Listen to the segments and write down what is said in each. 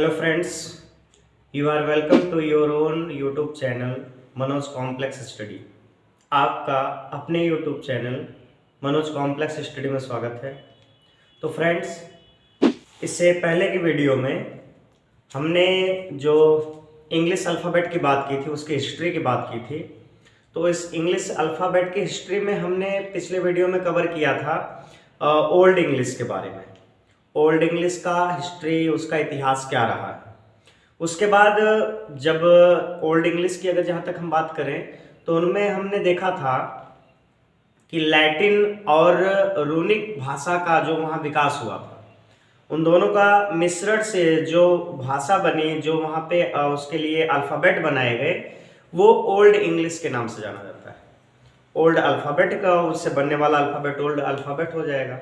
Hello friends, you are welcome to your own YouTube channel Manoj complex study. आपका अपने YouTube channel Manoj complex study में स्वागत है। तो फ्रेंड्स, इससे पहले की वीडियो में हमने जो इंग्लिश अल्फ़ाबेट की बात की थी, उसकी हिस्ट्री की बात की थी। तो इस इंग्लिश अल्फ़ाबेट की हिस्ट्री में हमने पिछले वीडियो में कवर किया था ओल्ड इंग्लिश के बारे में। ओल्ड इंग्लिश का हिस्ट्री, उसका इतिहास क्या रहा है। उसके बाद जब ओल्ड इंग्लिश की अगर जहाँ तक हम बात करें तो उनमें हमने देखा था कि लैटिन और रूनिक भाषा का जो वहाँ विकास हुआ था, उन दोनों का मिश्रण से जो भाषा बनी, जो वहाँ पे उसके लिए अल्फ़ाबेट बनाए गए, वो ओल्ड इंग्लिश के नाम से जाना जाता है। ओल्ड अल्फ़ाबेट का उससे बनने वाला अल्फ़ाबेट ओल्ड अल्फ़ाबेट हो जाएगा।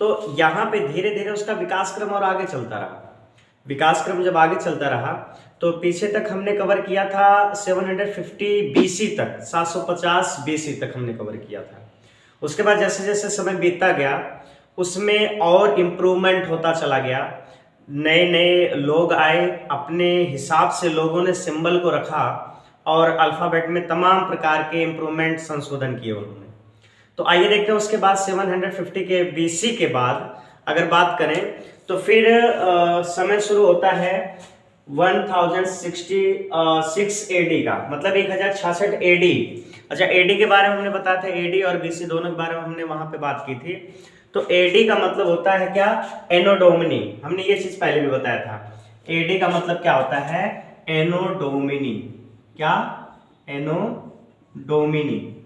तो यहाँ पे धीरे धीरे उसका विकास क्रम और आगे चलता रहा। विकास क्रम जब आगे चलता रहा तो पीछे तक हमने कवर किया था 750 बीसी तक, 750 बीसी तक हमने कवर किया था। उसके बाद जैसे जैसे समय बीतता गया उसमें और इम्प्रूवमेंट होता चला गया। नए नए लोग आए, अपने हिसाब से लोगों ने सिंबल को रखा और अल्फ़ाबेट में तमाम प्रकार के इम्प्रूवमेंट, संशोधन किए उन्होंने। तो आइए देखते हैं उसके बाद 750 के बीसी के बाद अगर बात करें तो फिर समय शुरू होता है 1066 एडी का, मतलब 1066 एडी। अच्छा, एडी के बारे में हमने बताया था, एडी और बीसी दोनों के बारे में हमने वहां पे बात की थी। तो एडी का मतलब होता है क्या? एनो डोमिनी। हमने ये चीज पहले भी बताया था। एडी का मतलब क्या होता है? एनो डोमिनी। क्या? एनो डोमिनी।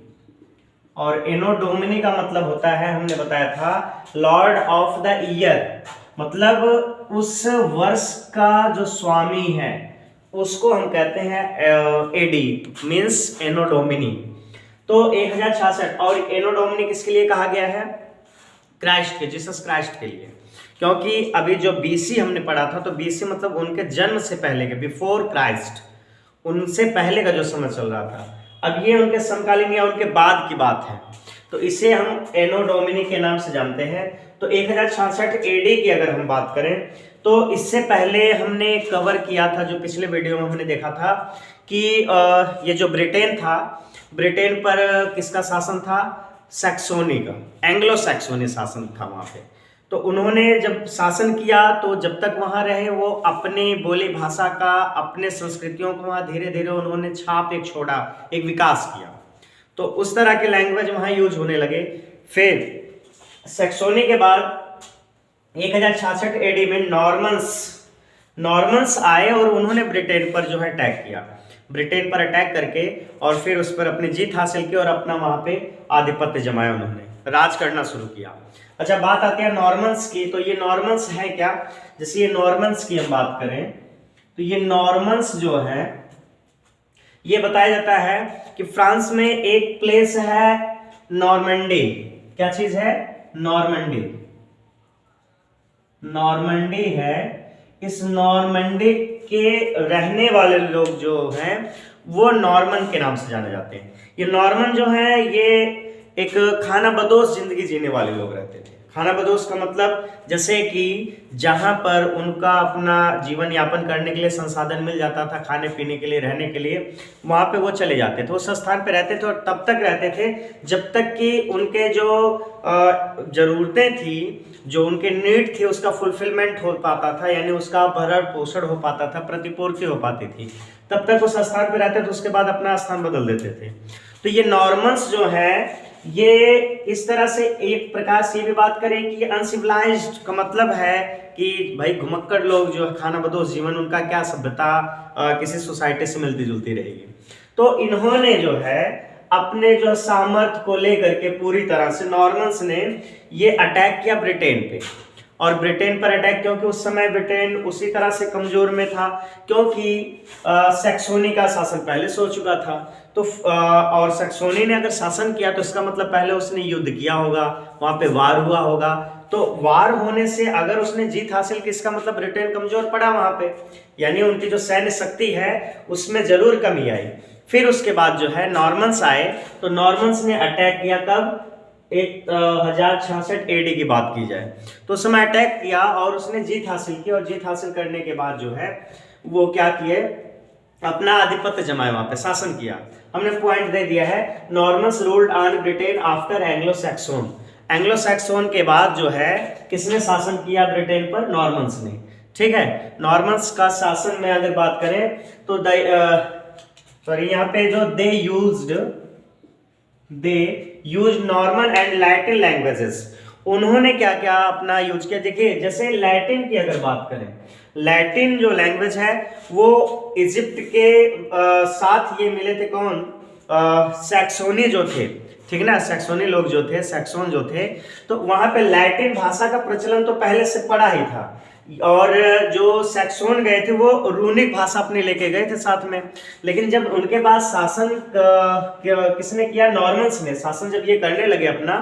और एनो डोमिनी का मतलब होता है, हमने बताया था, लॉर्ड ऑफ द ईयर, मतलब उस वर्ष का जो स्वामी है उसको हम कहते हैं एडी, मींस एनो डोमिनी। तो 1066। और एनो डोमिनी किसके लिए कहा गया है? क्राइस्ट के, जीसस क्राइस्ट के लिए। क्योंकि अभी जो बीसी हमने पढ़ा था, तो बीसी मतलब उनके जन्म से पहले के, बिफोर क्राइस्ट, उनसे पहले का जो समय चल रहा था। अब ये उनके समकालीन या उनके बाद की बात है, तो इसे हम एनो डोमिनी के नाम से जानते हैं। तो 1066 एडी की अगर हम बात करें तो इससे पहले हमने कवर किया था, जो पिछले वीडियो में हमने देखा था कि ये जो ब्रिटेन था, ब्रिटेन पर किसका शासन था? सैक्सोनी का, एंग्लो सैक्सोनी शासन था वहां पे। तो उन्होंने जब शासन किया तो जब तक वहां रहे वो अपनी बोली भाषा का, अपने संस्कृतियों को वहां धीरे धीरे उन्होंने छाप एक छोड़ा, एक विकास किया। तो उस तरह के लैंग्वेज वहां यूज होने लगे। फिर सैक्सोनी के बाद 1066 एडी में नॉर्मन्स आए और उन्होंने ब्रिटेन पर जो है अटैक किया। ब्रिटेन पर अटैक करके और फिर उस पर अपनी जीत हासिल की और अपना वहां पे आधिपत्य जमाया, उन्होंने राज करना शुरू किया। अच्छा, बात आती है नॉर्मन्स की। तो ये नॉर्मन्स है क्या? जैसे ये नॉर्मन्स की हम बात करें तो ये नॉर्मन्स जो है, ये बताया जाता है कि फ्रांस में एक प्लेस है नॉर्मंडी। क्या चीज है? नॉर्मंडी। नॉर्मंडी है। इस नॉर्मंडी के रहने वाले लोग जो हैं वो नॉर्मन के नाम से जाने जाते हैं। ये नॉर्मन जो है ये एक खानाबदोश जिंदगी जीने वाले लोग रहते थे। खानाबदोश का मतलब जैसे कि जहां पर उनका अपना जीवन यापन करने के लिए संसाधन मिल जाता था, खाने पीने के लिए, रहने के लिए, वहां पे वो चले जाते थे, उस स्थान पे रहते थे और तब तक रहते थे जब तक कि उनके जो जरूरतें थी, जो उनके नीड थी, उसका फुलफिलमेंट हो पाता था, यानी उसका भरण पोषण हो पाता था, प्रतिपूर्ति हो पाती थी, तब तक उस स्थान पे रहते थे। उसके बाद अपना स्थान बदल देते थे। तो ये नॉर्मन्स जो है ये इस तरह से, एक प्रकार से ये भी बात करें कि ये अनसिविलाइज्ड का मतलब है कि भाई घुमक्कड़ लोग जो है, खानाबदोश जीवन, उनका क्या सभ्यता किसी सोसाइटी से मिलती जुलती रहेगी। तो इन्होंने जो है अपने जो सामर्थ्य को लेकर के पूरी तरह से नॉर्मन्स ने ये अटैक किया ब्रिटेन पे। और ब्रिटेन पर अटैक, क्योंकि उस समय ब्रिटेन उसी तरह से कमजोर में था, क्योंकि सैक्सोनी का शासन पहले से हो चुका था। तो और सैक्सोनी ने अगर शासन किया तो इसका मतलब पहले उसने युद्ध किया होगा, वहां पे वार हुआ होगा। तो वार होने से अगर उसने जीत हासिल की, इसका मतलब ब्रिटेन कमजोर पड़ा वहां पे, यानी उनकी जो सैन्य शक्ति है उसमें जरूर कमी आई। फिर उसके बाद जो है नॉर्मन्स आए, तो नॉर्मन्स ने अटैक किया कब? 1066 AD की बात की जाए तो उस समय अटैक किया और उसने जीत हासिल की, और जीत हासिल करने के बाद जो है वो क्या किए, अपना आधिपत्य जमाया, वहां पे शासन किया। हमने पॉइंट दे दिया है, Normans ruled on Britain after Anglo Saxon. Anglo Saxon के बाद जो है किसने शासन किया ब्रिटेन पर? नॉर्मन्स ने। ठीक है, नॉर्मन्स का शासन में अगर बात करें तो सॉरी यहाँ पे जो they use Norman and Latin languages, उन्होंने क्या क्या अपना यूज किया। देखिए जैसे लैटिन की अगर बात करें, लैटिन जो लैंग्वेज है वो इजिप्ट के साथ ये मिले थे कौन? सैक्सोनी जो थे, ठीक ना, सैक्सोनी लोग जो थे, सैक्सोन जो थे, तो वहां पे लैटिन भाषा का प्रचलन तो पहले से पड़ा ही था, और जो सैक्सोन गए थे वो रूनिक भाषा अपने लेके गए थे साथ में। लेकिन जब उनके बाद शासन किसने किया? नॉर्मन्स ने शासन जब ये करने लगे अपना,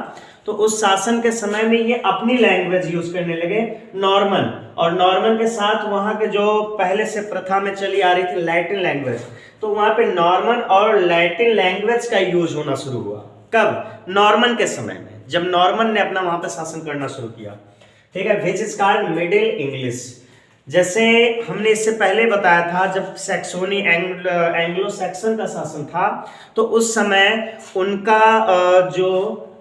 तो उस शासन के समय में ये अपनी लैंग्वेज यूज करने लगे, नॉर्मन, और नॉर्मन के साथ वहां के जो पहले से प्रथा में चली आ रही थी लैटिन लैंग्वेज, तो वहां पे नॉर्मन और लैटिन लैंग्वेज का यूज होना शुरू हुआ। कब? नॉर्मन के समय में, जब नॉर्मन ने अपना वहां पे शासन करना शुरू किया। ठीक है, which is called middle English. जैसे हमने इससे पहले बताया था, जब सैक्सोनी एंग्लो सैक्सन का शासन था, तो उस समय उनका जो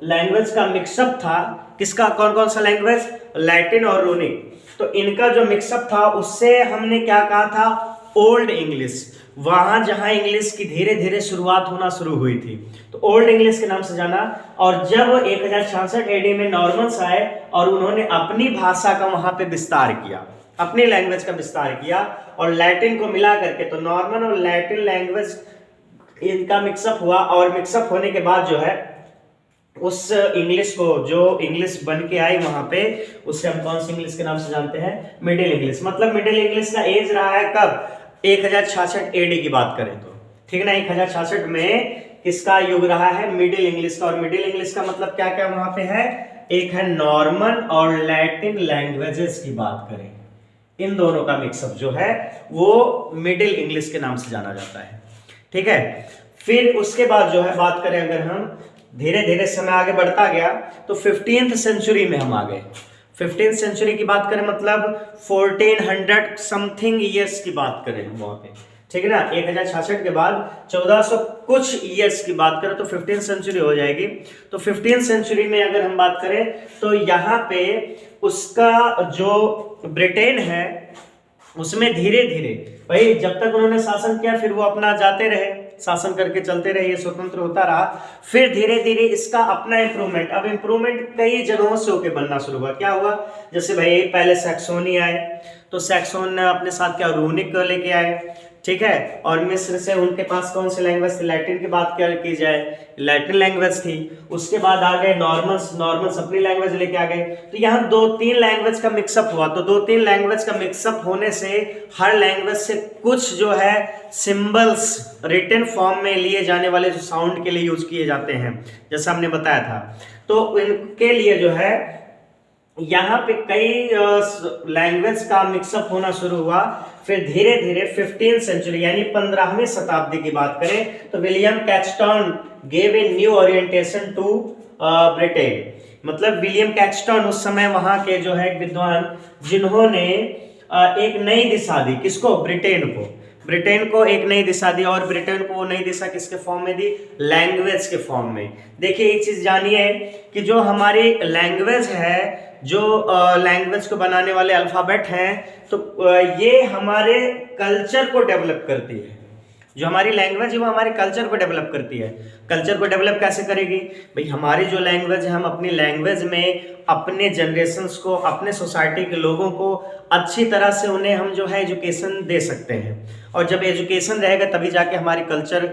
लैंग्वेज का मिक्सअप था, किसका? कौन कौन सा लैंग्वेज? लैटिन और रूनिक। तो इनका जो मिक्सअप था उससे हमने क्या कहा था? Old English. वहां जहां इंग्लिश की धीरे धीरे शुरुआत होना शुरू हुई थी, तो ओल्ड इंग्लिश के नाम से जाना। और जब 1066 AD में नॉर्मन्स आए और उन्होंने अपनी भाषा का वहां पे विस्तार किया, अपनी लैंग्वेज का विस्तार किया और लैटिन को मिला करके, तो नॉर्मन और लैटिन लैंग्वेज इनका मिक्सअप हुआ, और मिक्सअप होने के बाद जो है उस इंग्लिश को, जो इंग्लिश बन के आई वहां पे, उससे हम कौन सी इंग्लिश के नाम से जानते हैं? Middle English. मतलब मिडिल इंग्लिश का एज रहा है कब? 1066 AD की बात करें तो, ठीक ना, 1066 में किसका युग रहा है? मिडिल इंग्लिश का। और मिडिल इंग्लिश का मतलब क्या क्या वहां पे है? एक है नॉर्मन और लैटिन लैंग्वेजेस की बात करें, इन दोनों का मिक्सअप जो है वो मिडिल इंग्लिश के नाम से जाना जाता है। ठीक है, फिर उसके बाद जो है बात करें, अगर हम धीरे धीरे समय आगे बढ़ता गया तो 15th सेंचुरी में हम आ गए। 15th सेंचुरी की बात करें मतलब 1400 समथिंग ईयर्स की बात करें हम वहां पे, ठीक है ना। 1066 के बाद 1400 कुछ ईयर्स की बात करें तो 15th सेंचुरी हो जाएगी। तो 15th सेंचुरी में अगर हम बात करें तो यहाँ पे उसका जो ब्रिटेन है उसमें धीरे धीरे, भाई जब तक उन्होंने शासन किया फिर वो अपना जाते रहे, शासन करके चलते रहे, ये स्वतंत्र होता रहा। फिर धीरे धीरे इसका अपना इंप्रूवमेंट, अब इंप्रूवमेंट कई जगहों से होके बनना शुरू हुआ। क्या हुआ? जैसे भाई पहले सैक्सोनी आए, तो सैक्सोन ने अपने साथ क्या रूनिक लेके आए, ठीक है। और मिस्र से उनके पास कौन सी लैंग्वेज थी? लैटिन की बात क्या की जाए, लैटिन लैंग्वेज थी। उसके बाद आ गए नॉर्मन्स अपनी लैंग्वेज लेके आ गए। तो यहाँ 2-3 लैंग्वेज का मिक्सअप हुआ। तो 2-3 लैंग्वेज का मिक्सअप होने से हर लैंग्वेज से कुछ जो है सिंबल्स रिटन फॉर्म में लिए जाने वाले जो साउंड के लिए यूज किए जाते हैं, जैसा हमने बताया था, तो इनके लिए जो है यहाँ पे कई लैंग्वेज का मिक्सअप होना शुरू हुआ। फिर धीरे धीरे 15th सेंचुरी यानी 15वीं शताब्दी की बात करें तो William Caxton gave a new orientation to Britain. मतलब विलियम कैक्सटन उस समय वहां के जो है विद्वान, जिन्होंने एक नई दिशा दी, किसको? ब्रिटेन को एक नई दिशा दी। और ब्रिटेन को वो नई दिशा किसके फॉर्म में दी? लैंग्वेज के फॉर्म में। देखिए एक चीज जानिए कि जो हमारी लैंग्वेज है, जो लैंग्वेज को बनाने वाले अल्फाबेट हैं, तो ये हमारे कल्चर को डेवलप करती है। जो हमारी लैंग्वेज है वो हमारे कल्चर को डेवलप करती है। कल्चर को डेवलप कैसे करेगी भाई? हमारी जो लैंग्वेज है, हम अपनी लैंग्वेज में अपने जनरेशन्स को, अपने सोसाइटी के लोगों को अच्छी तरह से उन्हें हम जो है एजुकेशन दे सकते हैं। और जब एजुकेशन रहेगा तभी जाके हमारी कल्चर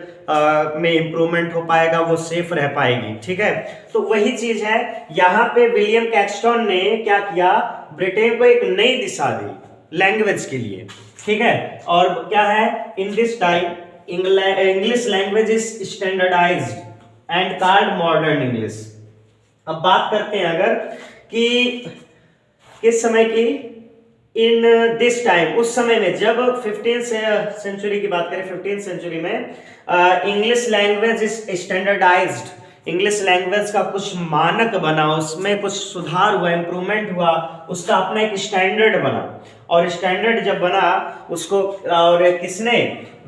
में इम्प्रूवमेंट हो पाएगा, वो सेफ रह पाएगी, ठीक है। तो वही चीज है यहाँ पे विलियम कैक्सटन ने क्या किया? ब्रिटेन को एक नई दिशा दी लैंग्वेज के लिए, ठीक है। और क्या है? In this time English language is standardised and called modern English. अब बात करते हैं अगर कि किस समय की, इन दिस टाइम, उस समय में जब 15th सेंचुरी की बात करें, 15th सेंचुरी में English language is standardised, English language का कुछ मानक बना, उसमें कुछ सुधार हुआ, इम्प्रूवमेंट हुआ, उसका अपना एक स्टैंडर्ड बना। और स्टैंडर्ड जब बना उसको, और किसने,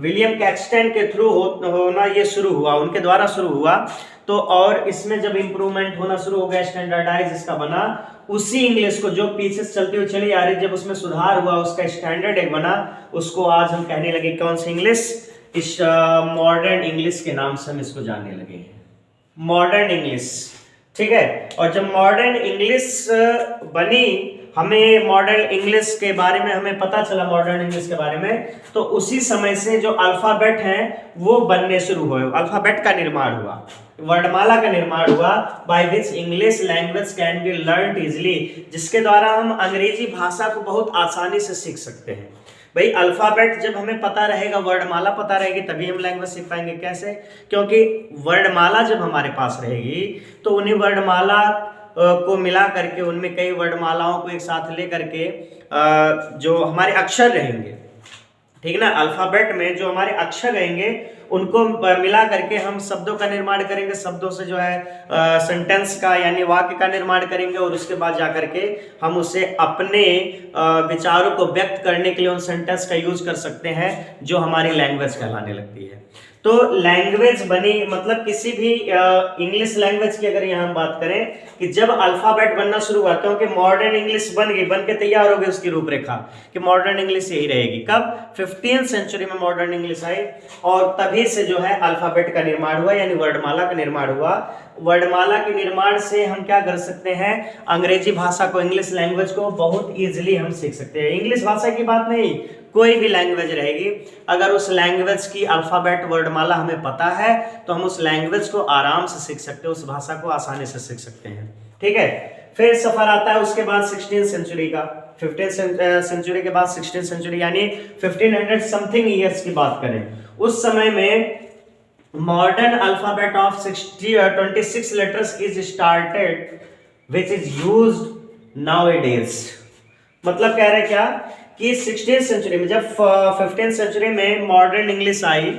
विलियम कैक्सटन के थ्रू होना ये शुरू हुआ, उनके द्वारा शुरू हुआ। तो और इसमें जब इम्प्रूवमेंट होना शुरू हो गया, स्टैंडर्डाइज इसका बना, उसी इंग्लिश को जो पीछे चलती हुई चली आ रही, जब उसमें सुधार हुआ, उसका स्टैंडर्ड एक बना, उसको आज हम कहने लगे कौन सी इंग्लिश, इस मॉडर्न इंग्लिश के नाम से हम इसको जानने लगे हैं, मॉडर्न इंग्लिश। ठीक है, और जब मॉडर्न इंग्लिश बनी, हमें मॉडर्न इंग्लिश के बारे में हमें पता चला, मॉडर्न इंग्लिश के बारे में, तो उसी समय से जो अल्फाबेट हैं वो बनने शुरू हुए, अल्फाबेट का निर्माण हुआ, वर्णमाला का निर्माण हुआ, by which English language can be learned easily, जिसके द्वारा हम अंग्रेजी भाषा को बहुत आसानी से सीख सकते हैं। भाई अल्फाबेट जब हमें पता रहेगा, वर्णमाला पता रहेगी, तभी हम लैंग्वेज सीख पाएंगे। कैसे? क्योंकि वर्णमाला जब हमारे पास रहेगी तो उन्हीं वर्णमाला को मिला करके, उनमें कई वर्णमालाओं को एक साथ ले करके जो हमारे अक्षर रहेंगे, ठीक ना, अल्फाबेट में जो हमारे अक्षर रहेंगे उनको मिला करके हम शब्दों का निर्माण करेंगे, शब्दों से जो है सेंटेंस का यानी वाक्य का निर्माण करेंगे, और उसके बाद जाकर के हम उसे अपने विचारों को व्यक्त करने के लिए उन सेंटेंस का यूज कर सकते हैं, जो हमारी लैंग्वेज कहलाने लगती है। तो लैंग्वेज बनी, मतलब किसी भी इंग्लिश लैंग्वेज की अगर यहाँ हम बात करें कि जब अल्फाबेट बनना शुरू हुआ, क्योंकि मॉडर्न इंग्लिश बन गई, बन के तैयार हो गई उसकी रूपरेखा कि मॉडर्न इंग्लिश यही रहेगी। कब? 15th सेंचुरी में मॉडर्न इंग्लिश आई, और तभी से जो है अल्फाबेट का निर्माण हुआ, यानी वर्णमाला का निर्माण हुआ। वर्णमाला के निर्माण से हम क्या कर सकते हैं, अंग्रेजी भाषा को, इंग्लिश लैंग्वेज को बहुत ईजिली हम सीख सकते हैं। इंग्लिश भाषा की बात नहीं, कोई भी लैंग्वेज रहेगी, अगर उस लैंग्वेज की अल्फाबेट वर्णमाला हमें पता है तो हम उस लैंग्वेज को आराम से सीख सकते हैं, उस भाषा को आसानी से सीख सकते हैं। ठीक है, फिर सफर आता है उसके बाद 16th सेंचुरी का। 15th सेंचुरी के बाद 16th सेंचुरी, यानी 1500 समथिंग ईयर्स की बात करें, उस समय में modern alphabet of 26 letters is started which is used nowadays. मतलब कह रहे क्या कि 16th सेंचुरी में, जब 15th सेंचुरी में मॉडर्न इंग्लिश आई,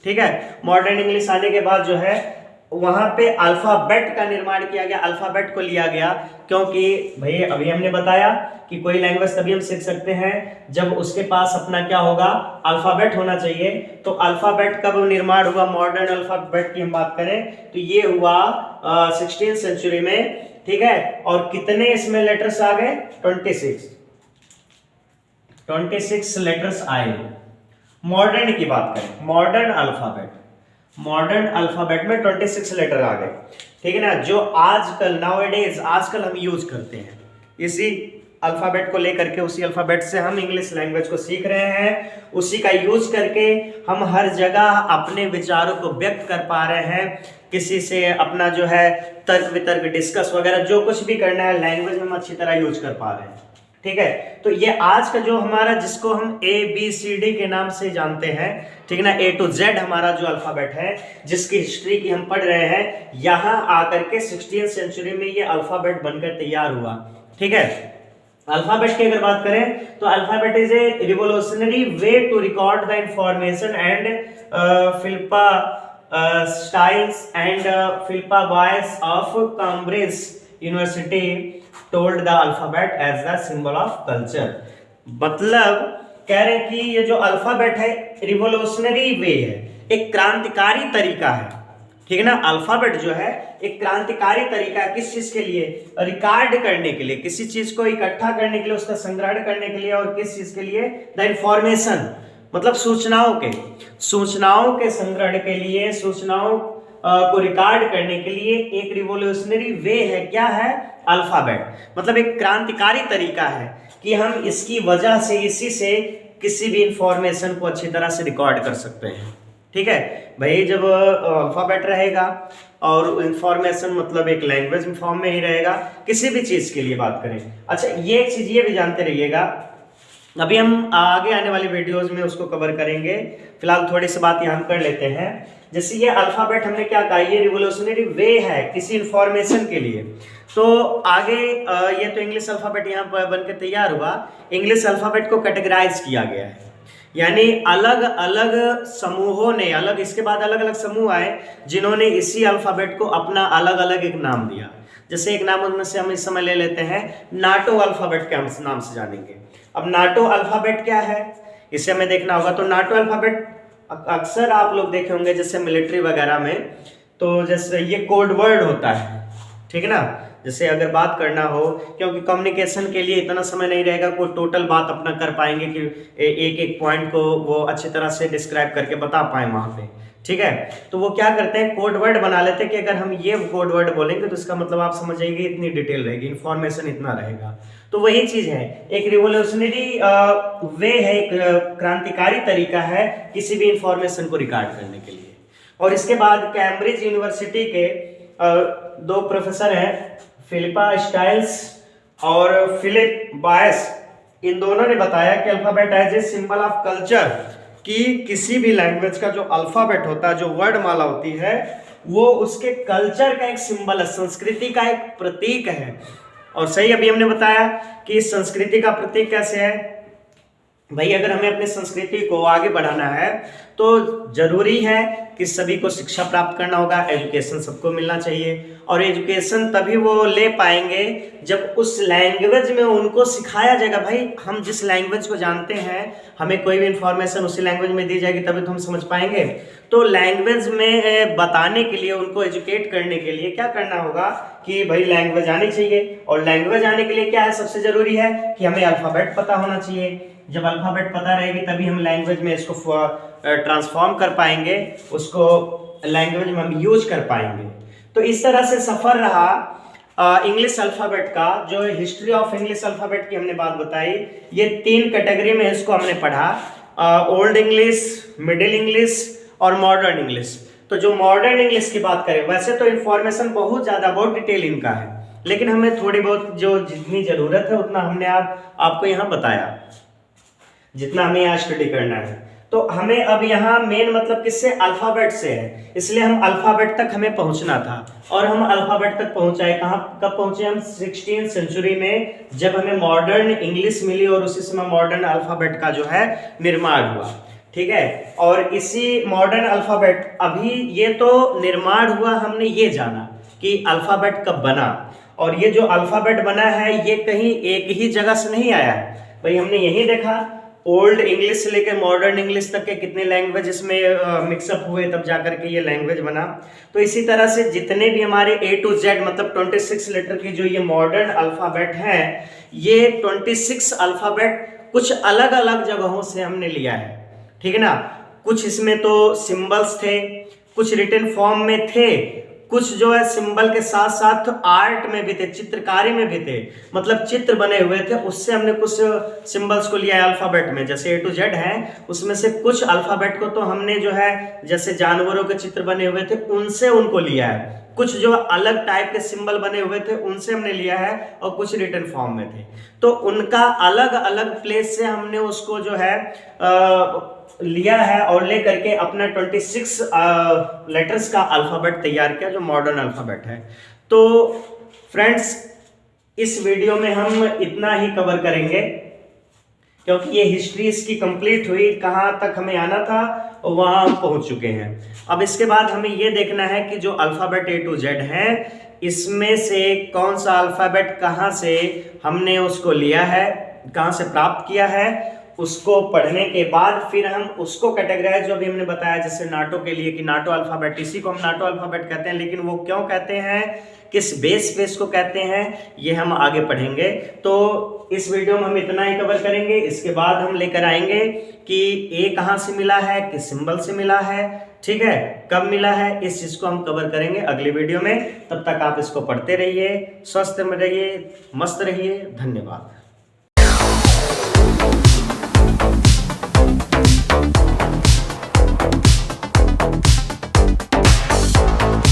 ठीक है, मॉडर्न इंग्लिश आने के बाद जो है वहां पे अल्फाबेट का निर्माण किया गया, अल्फाबेट को लिया गया, क्योंकि भाई अभी हमने बताया कि कोई लैंग्वेज तभी हम सीख सकते हैं जब उसके पास अपना क्या होगा, अल्फाबेट होना चाहिए। तो अल्फाबेट कब निर्माण हुआ, मॉडर्न अल्फाबेट की हम बात करें तो ये हुआ 16th सेंचुरी में। ठीक है, और कितने इसमें लेटर्स आ गए? 26 लेटर्स आए। मॉडर्न की बात करें, मॉडर्न अल्फाबेट में 26 लेटर आ गए। ठीक है ना, जो आजकल नाउअडेज आजकल हम यूज करते हैं, इसी अल्फाबेट को लेकर के, उसी अल्फाबेट से हम इंग्लिश लैंग्वेज को सीख रहे हैं, उसी का यूज करके हम हर जगह अपने विचारों को व्यक्त कर पा रहे हैं, किसी से अपना जो है तर्क वितर्क डिस्कस वगैरह जो कुछ भी करना है लैंग्वेज में हम अच्छी तरह यूज कर पा रहे हैं। ठीक है, तो ये आज का जो हमारा, जिसको हम ABCD के नाम से जानते हैं, ठीक है ना, A to Z हमारा जो अल्फाबेट है, जिसकी हिस्ट्री की हम पढ़ रहे हैं, यहाँ आकर के 16th सेंचुरी में ये अल्फाबेट बनकर तैयार हुआ। ठीक है, अल्फाबेट की अगर बात करें तो alphabet is a revolutionary way to record the information and Philippa styles and Philippa voice of Cambridge University told the alphabet as the symbol of culture। मतलब कह रहे कि ये जो अल्फाबेट है रिवोल्यूशनरी वे है, एक क्रांतिकारी तरीका है। ठीक है ना, अल्फाबेट जो है एक क्रांतिकारी तरीका है, किस चीज के लिए? रिकॉर्ड करने के लिए, किसी चीज को इकट्ठा करने के लिए, उसका संग्रहण करने के लिए, और किस चीज के लिए? द इंफॉर्मेशन, मतलब सूचनाओं के संग्रहण के लिए, सूचनाओं को रिकॉर्ड करने के लिए एक रिवोल्यूशनरी वे है। क्या है? अल्फाबेट। मतलब एक क्रांतिकारी तरीका है कि हम इसकी वजह से, इसी से किसी भी इंफॉर्मेशन को अच्छी तरह से रिकॉर्ड कर सकते हैं। ठीक है भाई, जब अल्फाबेट रहेगा और इंफॉर्मेशन मतलब एक लैंग्वेज फॉर्म में ही रहेगा, किसी भी चीज के लिए बात करें। अच्छा, ये एक चीज ये भी जानते रहिएगा, अभी हम आगे आने वाली वीडियोस में उसको कवर करेंगे, फिलहाल थोड़ी सी बात यहाँ कर लेते हैं। जैसे ये अल्फाबेट हमने क्या कहा, ये रिवोल्यूशनरी वे है किसी इंफॉर्मेशन के लिए। तो आगे ये तो इंग्लिश अल्फाबेट यहाँ पर बनकर तैयार हुआ। इंग्लिश अल्फाबेट को कैटेगराइज किया गया है। यानी अलग अलग समूहों ने अलग इसके बाद अलग अलग समूह आए जिन्होंने इसी अल्फ़ाबेट को अपना अलग अलग एक नाम दिया। जैसे एक नाम उनमें से हम इस समय ले लेते हैं नाटो अल्फ़ाबेट के नाम से जानेंगे। अब नाटो अल्फ़ाबेट क्या है इसे हमें देखना होगा। तो नाटो अल्फ़ाबेट अक्सर आप लोग देखे होंगे जैसे मिलिट्री वगैरह में, तो जैसे ये कोड वर्ड होता है, ठीक है ना। जैसे अगर बात करना हो, क्योंकि कम्युनिकेशन के लिए इतना समय नहीं रहेगा कोई टोटल बात अपना कर पाएंगे कि एक एक पॉइंट को वो अच्छी तरह से डिस्क्राइब करके बता पाए वहाँ पे, ठीक है। तो वो क्या करते हैं कोड वर्ड बना लेते हैं कि अगर हम ये कोड वर्ड बोलेंगे तो इसका मतलब आप समझ जाइए इतनी डिटेल रहेगी, इन्फॉर्मेशन इतना रहेगा। तो वही चीज़ है, एक रिवोल्यूशनरी वे है, एक क्रांतिकारी तरीका है किसी भी इंफॉर्मेशन को रिकॉर्ड करने के लिए। और इसके बाद कैम्ब्रिज यूनिवर्सिटी के दो प्रोफेसर हैं, फिलिपा स्टाइल्स और फिलिप बायस, इन दोनों ने बताया कि alphabet as a symbol of culture, कि किसी भी लैंग्वेज का जो अल्फाबेट होता है, जो वर्डमाला होती है, वो उसके कल्चर का एक सिंबल है, संस्कृति का एक प्रतीक है। और सही अभी हमने बताया कि इस संस्कृति का प्रतीक कैसे है भाई। अगर हमें अपनी संस्कृति को आगे बढ़ाना है तो जरूरी है कि सभी को शिक्षा प्राप्त करना होगा, एजुकेशन सबको मिलना चाहिए। और एजुकेशन तभी वो ले पाएंगे जब उस लैंग्वेज में उनको सिखाया जाएगा। भाई हम जिस लैंग्वेज को जानते हैं, हमें कोई भी इंफॉर्मेशन उसी लैंग्वेज में दी जाएगी तभी तो हम समझ पाएंगे। तो लैंग्वेज में बताने के लिए, उनको एजुकेट करने के लिए क्या करना होगा कि भाई लैंग्वेज आनी चाहिए। और लैंग्वेज आने के लिए क्या है, सबसे जरूरी है कि हमें अल्फाबेट पता होना चाहिए। जब अल्फाबेट पता रहेगी तभी हम लैंग्वेज में इसको ट्रांसफॉर्म कर पाएंगे, उसको लैंग्वेज में हम यूज कर पाएंगे। तो इस तरह से सफ़र रहा इंग्लिश अल्फ़ाबेट का। जो हिस्ट्री ऑफ इंग्लिश अल्फ़ाबेट की हमने बात बताई, ये 3 कैटेगरी में इसको हमने पढ़ा, ओल्ड इंग्लिश, मिडिल इंग्लिश और मॉडर्न इंग्लिश। तो जो मॉडर्न इंग्लिश की बात करें, वैसे तो इन्फॉर्मेशन बहुत ज़्यादा, बहुत डिटेल इनका है, लेकिन हमें थोड़ी बहुत जो जितनी ज़रूरत है उतना हमने आपको यहाँ बताया, जितना हमें यहाँ स्टडी करना है। तो हमें अब यहाँ मेन मतलब किससे, अल्फ़ाबेट से है, इसलिए हम अल्फ़ाबेट तक हमें पहुँचना था। और हम अल्फ़ाबेट तक पहुँचाए कहाँ, कब पहुँचे हम, 16th सेंचुरी में, जब हमें मॉडर्न इंग्लिश मिली और उसी समय मॉडर्न अल्फ़ाबेट का जो है निर्माण हुआ, ठीक है। और इसी मॉडर्न अल्फ़ाबेट, अभी ये तो निर्माण हुआ, हमने ये जाना कि अल्फ़ाबेट कब बना। और ये जो अल्फ़ाबेट बना है ये कहीं एक ही जगह से नहीं आया है भाई। हमने यही देखा ओल्ड इंग्लिश से लेकर मॉडर्न इंग्लिश तक के कितने लैंग्वेज इसमें मिक्सअप हुए, तब जाकर के ये लैंग्वेज बना। तो इसी तरह से जितने भी हमारे A to Z मतलब 26 लेटर की जो ये मॉडर्न अल्फ़ाबेट हैं, ये 26 अल्फ़ाबेट कुछ अलग अलग जगहों से हमने लिया है, ठीक है ना। कुछ इसमें तो सिंबल्स थे, कुछ रिटन फॉर्म में थे, कुछ जो है सिंबल के साथ साथ आर्ट में भी थे, चित्रकारी में भी थे, मतलब चित्र बने हुए थे, उससे हमने कुछ सिंबल्स को लिया है अल्फ़ाबेट में। जैसे A to Z है, उसमें से कुछ अल्फ़ाबेट को तो हमने जो है जैसे जानवरों के चित्र बने हुए थे उनसे उनको लिया है, कुछ जो अलग टाइप के सिंबल बने हुए थे उनसे हमने लिया है, और कुछ रिटन फॉर्म में थे। तो उनका अलग अलग प्लेस से हमने उसको जो है लिया है और ले करके अपना 26 लेटर्स का अल्फ़ाबेट तैयार किया, जो मॉडर्न अल्फ़ाबेट है। तो फ्रेंड्स, इस वीडियो में हम इतना ही कवर करेंगे, क्योंकि ये हिस्ट्री इसकी कंप्लीट हुई, कहाँ तक हमें आना था और वहाँ हम पहुँच चुके हैं। अब इसके बाद हमें ये देखना है कि जो अल्फ़ाबेट A to Z है, इसमें से कौन सा अल्फ़ाबेट कहाँ से हमने उसको लिया है, कहाँ से प्राप्त किया है, उसको पढ़ने के बाद फिर हम उसको कैटेगराइज, जो भी हमने बताया जैसे नाटो के लिए कि नाटो अल्फ़ाबेट, इसी को हम नाटो अल्फ़ाबेट कहते हैं, लेकिन वो क्यों कहते हैं, किस बेस पे इसको कहते हैं, ये हम आगे पढ़ेंगे। तो इस वीडियो में हम इतना ही कवर करेंगे। इसके बाद हम लेकर आएंगे कि ए कहाँ से मिला है, किस सिंबल से मिला है, ठीक है, कब मिला है, इस चीज़ को हम कवर करेंगे अगले वीडियो में। तब तक आप इसको पढ़ते रहिए, स्वस्थ में रहिए, मस्त रहिए। धन्यवाद।